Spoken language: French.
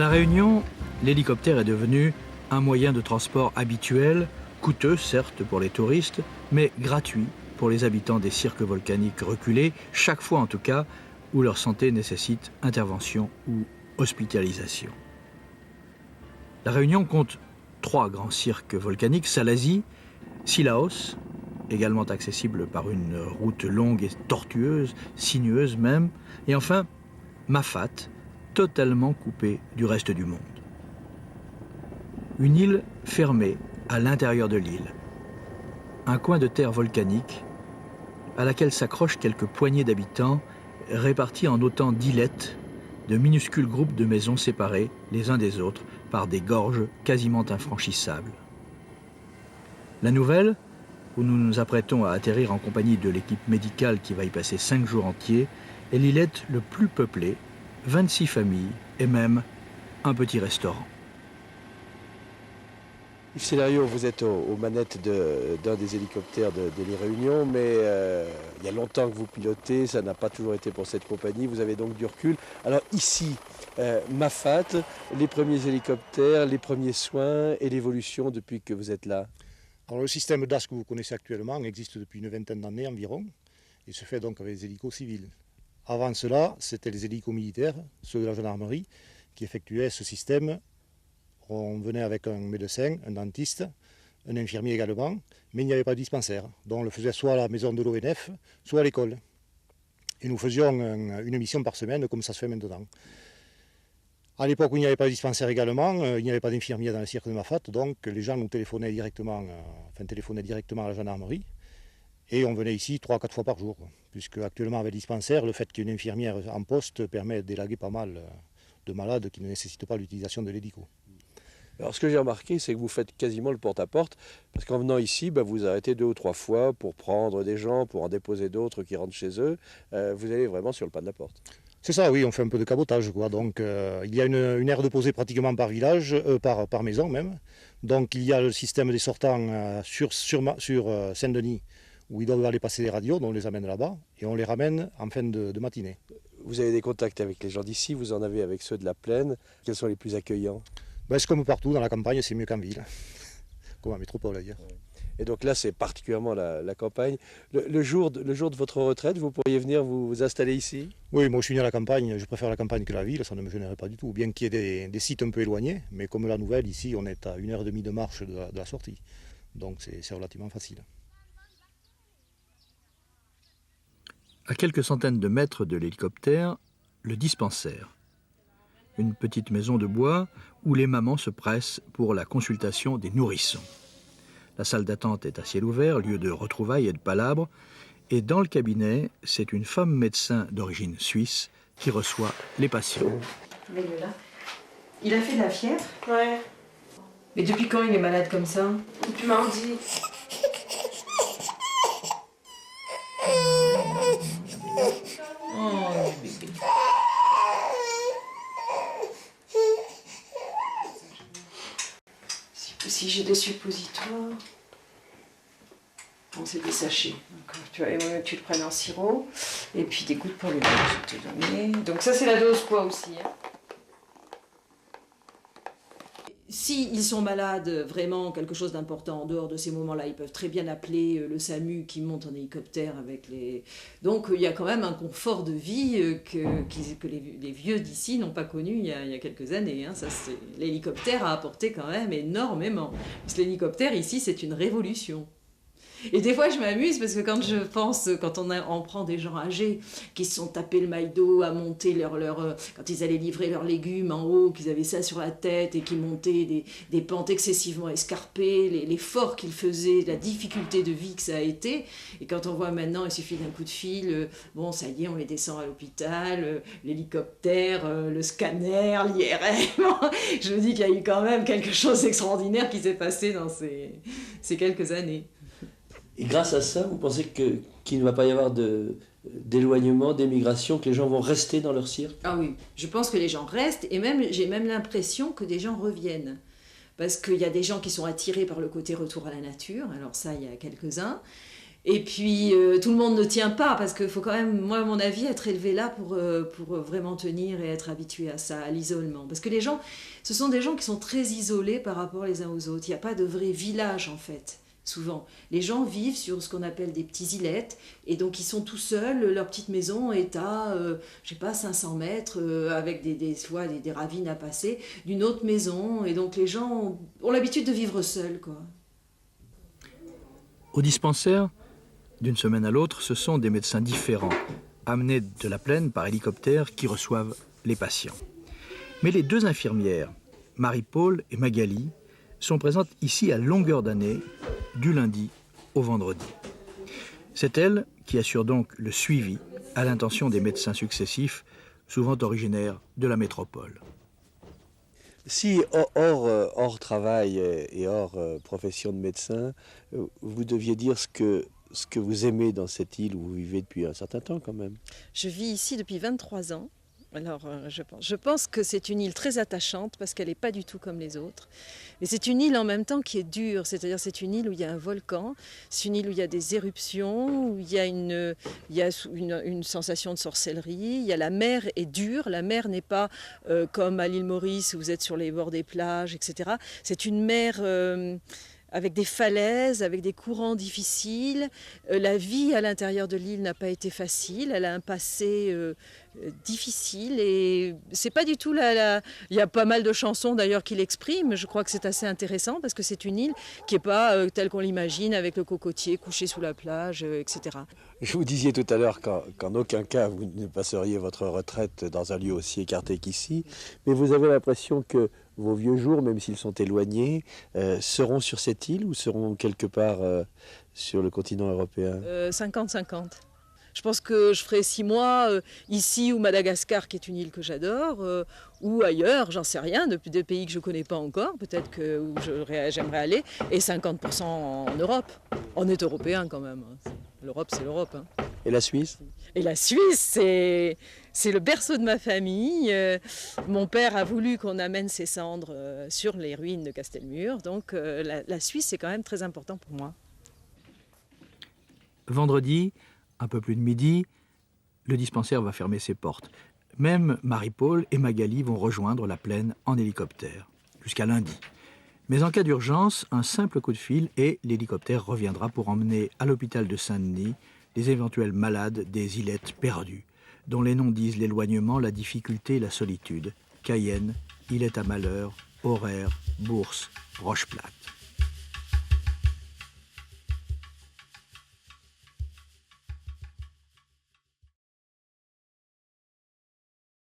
La Réunion, l'hélicoptère est devenu un moyen de transport habituel, coûteux certes pour les touristes, mais gratuit pour les habitants des cirques volcaniques reculés, chaque fois en tout cas où leur santé nécessite intervention ou hospitalisation. La Réunion compte 3 grands cirques volcaniques, Salazie, Sillaos, également accessible par une route longue et tortueuse, sinueuse même, et enfin Mafate, totalement coupée du reste du monde. Une île fermée à l'intérieur de l'île, un coin de terre volcanique à laquelle s'accrochent quelques poignées d'habitants répartis en autant d'îlettes, de minuscules groupes de maisons séparés les uns des autres par des gorges quasiment infranchissables. La Nouvelle, où nous nous apprêtons à atterrir en compagnie de l'équipe médicale qui va y passer 5 jours entiers, est l'îlette le plus peuplé, 26 familles et même un petit restaurant. Yves Célario, vous êtes aux manettes d'un des hélicoptères de l'île Réunion, mais il y a longtemps que vous pilotez, ça n'a pas toujours été pour cette compagnie, vous avez donc du recul. Alors ici, Mafate, les premiers hélicoptères, les premiers soins et l'évolution depuis que vous êtes là. Alors le système DAS que vous connaissez actuellement existe depuis une vingtaine d'années environ, et se fait donc avec des hélicos civils. Avant cela, c'était les hélicos militaires, ceux de la gendarmerie, qui effectuaient ce système. On venait avec un médecin, un dentiste, un infirmier également, mais il n'y avait pas de dispensaire. Donc on le faisait soit à la maison de l'ONF, soit à l'école. Et nous faisions une mission par semaine, comme ça se fait maintenant. À l'époque où il n'y avait pas de dispensaire également, il n'y avait pas d'infirmier dans le cirque de Mafate, donc les gens nous téléphonaient directement à la gendarmerie. Et on venait ici 3 à 4 fois par jour, puisque actuellement avec le dispensaire, le fait qu'il y ait une infirmière en poste permet d'élaguer pas mal de malades qui ne nécessitent pas l'utilisation de l'hélico. Alors ce que j'ai remarqué, c'est que vous faites quasiment le porte-à-porte, parce qu'en venant ici, vous arrêtez 2 ou 3 fois pour prendre des gens, pour en déposer d'autres qui rentrent chez eux. Vous allez vraiment sur le pas de la porte. C'est ça, oui, on fait un peu de cabotage, quoi. Donc il y a une aire de posée pratiquement par village, par maison même. Donc il y a le système des sortants sur Saint-Denis, où ils doivent aller passer les radios, donc on les amène là-bas, et on les ramène en fin de matinée. Vous avez des contacts avec les gens d'ici, vous en avez avec ceux de la plaine. Quels sont les plus accueillants ? C'est comme partout, dans la campagne, c'est mieux qu'en ville. Comme en métropole, d'ailleurs. Et donc là, c'est particulièrement la campagne. Le jour de votre retraite, vous pourriez venir vous installer ici ? Oui, moi je suis né à la campagne, je préfère la campagne que la ville, ça ne me gênerait pas du tout. Bien qu'il y ait des sites un peu éloignés, mais comme la Nouvelle, ici, on est à 1h30 de marche de la sortie. Donc c'est relativement facile. À quelques centaines de mètres de l'hélicoptère, le dispensaire. Une petite maison de bois où les mamans se pressent pour la consultation des nourrissons. La salle d'attente est à ciel ouvert, lieu de retrouvailles et de palabres, et dans le cabinet, c'est une femme médecin d'origine suisse qui reçoit les patients. Mets-le là. Il a fait de la fièvre ? Ouais. Mais depuis quand il est malade comme ça ? Depuis mardi. Oh, bébé. Si j'ai des suppositoires. Bon, c'est des sachets. Donc, tu vas mieux que tu le prennes en sirop. Et puis des gouttes pour le bain, je vais te donner. Donc ça, c'est la dose poids aussi. Hein. S'ils sont malades, vraiment quelque chose d'important en dehors de ces moments-là, ils peuvent très bien appeler le SAMU qui monte en hélicoptère avec les... Donc il y a quand même un confort de vie que les vieux d'ici n'ont pas connu il y a quelques années. Hein. L'hélicoptère a apporté quand même énormément. Parce que l'hélicoptère ici, c'est une révolution. Et des fois, je m'amuse parce que quand on prend des gens âgés qui se sont tapés le mailles-dos à monter quand ils allaient livrer leurs légumes en haut, qu'ils avaient ça sur la tête et qui montaient des pentes excessivement escarpées, l'effort qu'ils faisaient, la difficulté de vie que ça a été. Et quand on voit maintenant, il suffit d'un coup de fil, bon, ça y est, on les descend à l'hôpital, l'hélicoptère, le scanner, l'IRM. Je me dis qu'il y a eu quand même quelque chose d'extraordinaire qui s'est passé dans ces quelques années. Et grâce à ça, vous pensez qu'il ne va pas y avoir d'éloignement, d'émigration, que les gens vont rester dans leur cirque ? Ah oui, je pense que les gens restent et j'ai même l'impression que des gens reviennent. Parce qu'il y a des gens qui sont attirés par le côté retour à la nature, alors ça, il y a quelques-uns. Et puis, tout le monde ne tient pas, parce qu'il faut quand même, moi, à mon avis, être élevé là pour vraiment tenir et être habitué à ça, à l'isolement. Parce que les gens, ce sont des gens qui sont très isolés par rapport les uns aux autres. Il n'y a pas de vrai village, en fait, souvent. Les gens vivent sur ce qu'on appelle des petits îlettes, et donc ils sont tout seuls, leur petite maison est à, je sais pas, 500 mètres, avec soit des ravines à passer, d'une autre maison, et donc les gens ont l'habitude de vivre seuls, quoi. Au dispensaire, d'une semaine à l'autre, ce sont des médecins différents, amenés de la plaine par hélicoptère, qui reçoivent les patients. Mais les deux infirmières, Marie-Paul et Magali, sont présentes ici à longueur d'année, du lundi au vendredi. C'est elles qui assurent donc le suivi à l'intention des médecins successifs, souvent originaires de la métropole. Si hors travail et hors profession de médecin, vous deviez dire ce que vous aimez dans cette île où vous vivez depuis un certain temps quand même. Je vis ici depuis 23 ans. Alors, je pense que c'est une île très attachante parce qu'elle n'est pas du tout comme les autres. Mais c'est une île en même temps qui est dure, c'est-à-dire c'est une île où il y a un volcan, c'est une île où il y a des éruptions, où il y a une sensation de sorcellerie. La mer est dure, la mer n'est pas comme à l'île Maurice où vous êtes sur les bords des plages, etc. C'est une mer avec des falaises, avec des courants difficiles. La vie à l'intérieur de l'île n'a pas été facile, elle a un passé difficile et c'est pas du tout il y a pas mal de chansons d'ailleurs qui l'expriment. Je crois que c'est assez intéressant parce que c'est une île qui n'est pas telle qu'on l'imagine avec le cocotier couché sous la plage, etc. Je vous disiez tout à l'heure qu'en aucun cas vous ne passeriez votre retraite dans un lieu aussi écarté qu'ici, mais vous avez l'impression que vos vieux jours, même s'ils sont éloignés, seront sur cette île ou seront quelque part sur le continent européen ? 50-50. Je pense que je ferai 6 mois ici ou Madagascar, qui est une île que j'adore, ou ailleurs, j'en sais rien, depuis des pays que je ne connais pas encore, peut-être où j'aimerais aller, et 50% en Europe. On est européen quand même. L'Europe, c'est l'Europe. Hein. Et la Suisse ? Et la Suisse, c'est le berceau de ma famille. Mon père a voulu qu'on amène ses cendres sur les ruines de Castelmur, donc la Suisse, c'est quand même très important pour moi. Vendredi, un peu plus de midi, le dispensaire va fermer ses portes. Même Marie-Paul et Magali vont rejoindre la plaine en hélicoptère, jusqu'à lundi. Mais en cas d'urgence, un simple coup de fil et l'hélicoptère reviendra pour emmener à l'hôpital de Saint-Denis les éventuels malades des îlettes perdues, dont les noms disent l'éloignement, la difficulté et la solitude. Cayenne, Îlette à Malheur, Horaire, Bourse, Roche-Plate.